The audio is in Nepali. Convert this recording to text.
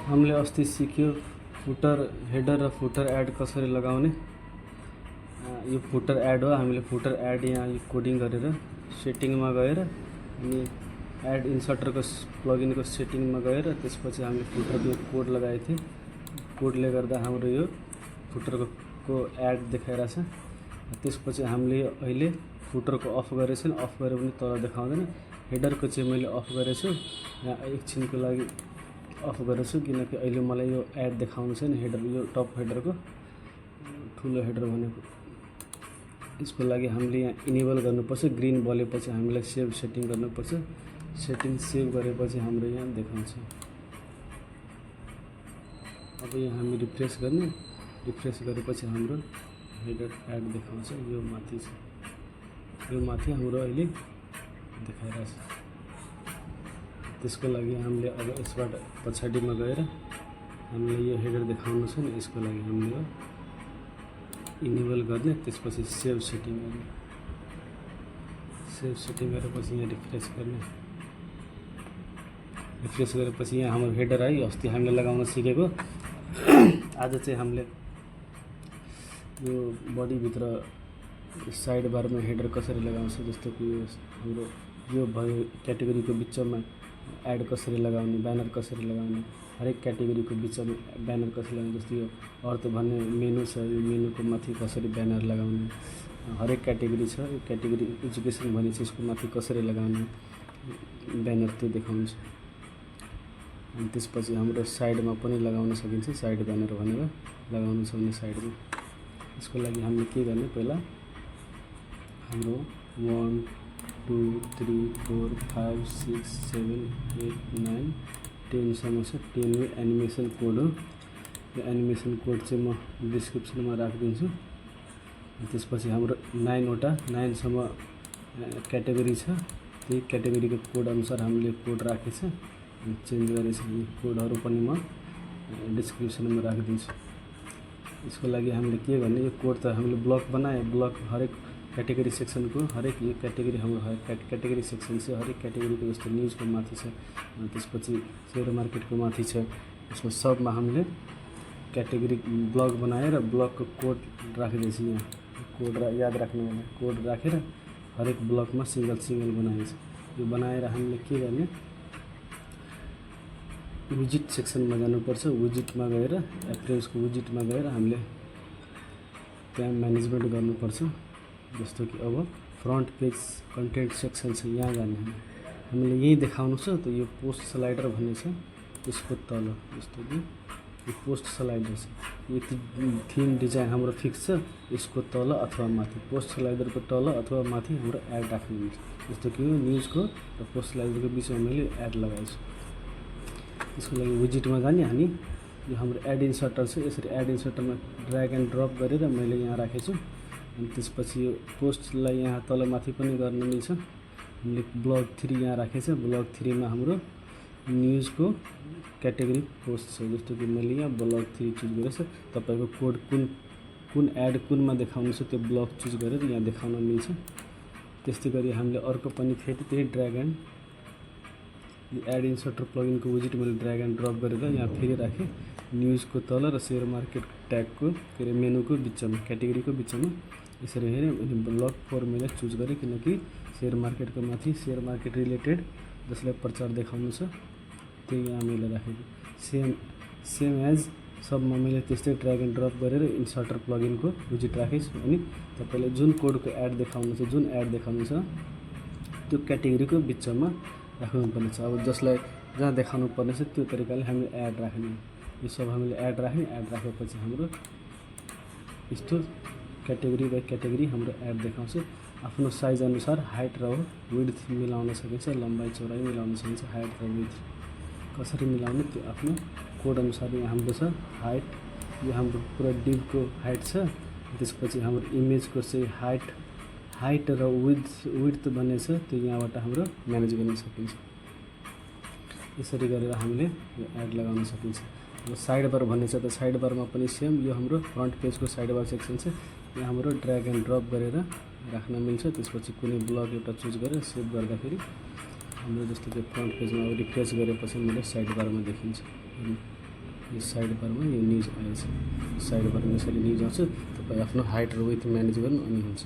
हामीले अस्ति सिक्यो फुटर हेडर र फुटर एड कसरी लगाउने। यो फुटर एड हो। हामीले फुटर एड यहाँ यो कोडिङ गरेर सेटिङमा गएर अनि एड इन्सर्टरको प्लगइनको सेटिङमा गएर त्यसपछि हामीले फुटरको कोड लगाएको थियौँ। कोडले गर्दा हाम्रो यो फुटरको एड देखाइरहेछ। त्यसपछि हामीले अहिले फुटरको अफ गरेछ, अफ गरे पनि तल देखाउँदैन। हेडरको चाहिँ मैले अफ गरेछु, यहाँ एकछिनको लागि अफ गरेछु किनकि अहिले मलाई यो एड देखाउनु छैन। हेडर यो टप हेडरको ठुलो हेडर भनेको यसको लागि हामीले यहाँ इनेबल गर्नुपर्छ। ग्रीन बलेपछि हामीलाई सेभ सेटिङ गर्नुपर्छ। सेटिङ सेभ गरेपछि हाम्रो यहाँ देखाउँछ। अब यहाँ हामी रिफ्रेस गर्ने, रिफ्रेस गरेपछि हाम्रो हेडर एड देखाउँछ। यो माथि छ, यो माथि हाम्रो अहिले देखाइरहेछ। त्यसको लागि हामीले अब यसबाट पछाडिमा गएर हामीले यो हेडर देखाउनु छ नि, यसको लागि हामीले यो इनेबल गर्ने, त्यसपछि सेभ सेटिङ गर्ने। सेभ सेटिङ गरेपछि यहाँ रिफ्रेस गर्ने। रिफ्रेस गरेपछि यहाँ हाम्रो हेडर आयो। अस्ति हामीले लगाउन सिकेको। आज चाहिँ हामीले यो बडीभित्र साइड बारमा हेडर कसरी लगाउँछ, जस्तो कि हाम्रो यो भयो क्याटेगोरीको बिचमा एड कसरी लगाउने, ब्यानर कसरी लगाउने, हरेक क्याटेगोरीको बिचमा ब्यानर कसरी लगाउने। जस्तो यो अर्थ भन्ने मेनु छ, यो मेनुको माथि कसरी ब्यानर लगाउने, हरेक क्याटेगोरी छ। यो क्याटेगोरी एजुकेसन भने चाहिँ यसको माथि कसरी लगाउने ब्यानर त्यो देखाउँछ। अनि त्यसपछि हाम्रो साइडमा पनि लगाउन सकिन्छ। साइड ब्यानर भनेर लगाउनु छ भने साइडमा। यसको लागि हामीले के गर्ने, पहिला हाम्रो 1 2 3 4 5 6 7 8 9 10 सम्म छ। 10 यो एनिमेसन कोड हो। यो एनिमेसन कोड चाहिँ म डिस्क्रिप्सनमा राखिदिन्छु। त्यसपछि हाम्रो 9 वटा 9 सम्म क्याटेगोरी छ। त्यही क्याटेगोरीको कोड अनुसार हामीले कोड राखेछ, चेन्ज गरेछ। कोडहरू पनि म डिस्क्रिप्सनमा राखिदिन्छु। यसको लागि हामीले के गर्ने, यो कोड त हामीले ब्लक बनाए। ब्लक हरेक क्याटेगोरी सेक्सनको हरेक यो क्याटेगोरी हाम्रो क्याटेगोरी सेक्सन छ। हरेक क्याटेगोरीको जस्तो न्युजको माथि छ, त्यसपछि सेयर मार्केटको माथि छ। यसको सबमा हामीले क्याटेगोरी ब्लक बनाएर ब्लकको कोड राखिदिएछ। यहाँ कोड याद राख्नु होला। कोड राखेर हरेक ब्लकमा सिंगल सिंगल बनाइन्छ। यो बनाएर हामीले के गर्ने, विजिट सेक्सनमा जानुपर्छ। विजिटमा गएर एप्रेन्सको विजिटमा गएर हामीले त्यहाँ म्यानेजमेन्ट गर्नुपर्छ। जस्तो कि अब फ्रन्ट पेज कन्टेन्ट सेक्सन छ, यहाँ जाने हामीले यही देखाउनु छ। त यो पोस्ट स्लाइडर भन्ने छ, यसको तल जस्तो कि यो पोस्ट स्लाइडर छ। यो थिम डिजाइन हाम्रो फिक्स छ, यसको तल अथवा माथि पोस्ट स्लाइडरको तल अथवा माथि हाम्रो एड राख्नु हुन्छ। जस्तो कि यो न्युजको र पोस्ट स्लाइडरको बिचमा मैले एड लगाएछु। यसको लागि विजिटमा जाने हामी, यो हाम्रो एड इन्सर्टर छ। यसरी एड इन्सर्टरमा ड्र्याग एन्ड ड्रप गरेर मैले यहाँ राखेछु। अनि त्यसपछि यो पोस्टलाई यहाँ तल माथि पनि गर्न मिल्छ। हामीले ब्लग 3 यहाँ राखेछ। ब्लग 3 मा हाम्रो न्युजको क्याटेगोरी पोस्ट छ। जस्तो कि मैले यहाँ ब्लग 3 चुज गरेछ। तपाईँको कोड कुन एड कुनमा देखाउनु छ त्यो ब्लग चुज गरेर यहाँ देखाउन मिल्छ। त्यस्तै गरी हामीले अर्को पनि फेरि त्यही ड्र्याग एन्ड एड इन्सर्टर प्लगइनको विजिट मैले ड्र्याग एन्ड ड्रप गरेर यहाँ फेरि राखेँ। न्युजको तल र सेयर मार्केट ट्यागको के अरे मेनुको बिचमा क्याटेगोरीको बिचमा यसरी हेरेँ। अनि ब्लग 4 मैले चुज गरेँ किनकि सेयर मार्केटको माथि सेयर मार्केट रिलेटेड जसलाई प्रचार देखाउनु छ त्यही यहाँ मैले राखेको। सेम एज सबमा मैले त्यस्तै ड्र्याग एन्ड ड्रप गरेर इन्सर्टर प्लगइनको विजिट राखेछु। अनि तपाईँले जुन कोडको एड देखाउनु छ, जुन एड देखाउनु छ त्यो क्याटेगोरीको बिचमा राख्नुपर्ने छ। अब जसलाई जहाँ देखाउनु पर्ने छ त्यो तरिकाले हामीले एड राख्ने। यो सब हामीले एड राख्ने। एड राखेपछि हाम्रो यस्तो क्याटेगोरी बाई क्याटेगोरी हाम्रो एड देखाउँछ। आफ्नो साइज अनुसार हाइट र विड्थ मिलाउन सकिन्छ, लम्बाइ चौडाइ मिलाउन सकिन्छ। हाइट र विड्थ कसरी मिलाउने त्यो आफ्नो कोड अनुसार यहाँ हाम्रो छ। हाइट यो हाम्रो पुरा डिभको हाइट छ। त्यसपछि हाम्रो इमेजको चाहिँ हाइट र विड्थ भन्ने छ, त्यो यहाँबाट हाम्रो म्यानेज गर्न सकिन्छ। यसरी गरेर हामीले यो एड लगाउन सकिन्छ। अब साइड बार भन्ने छ, त साइड बारमा पनि सेम। यो हाम्रो फ्रन्ट पेजको साइड बार सेक्सन छ। यहाँ हाम्रो ड्र्याग एन्ड ड्रप गरेर राख्न मिल्छ। त्यसपछि कुनै ब्लग एउटा चुज गरेर सेभ गर्दाखेरि हाम्रो जस्तो कि फ्रन्ट पेजमा रिफ्रेस गरेपछि मैले साइड बारमा देखिन्छ। यो साइड बारमा यो न्युज आएछ, साइड बारमा यसरी न्युज आउँछ। तपाईँ आफ्नो हाइट र वेथ म्यानेज गर्नु अनि हुन्छ।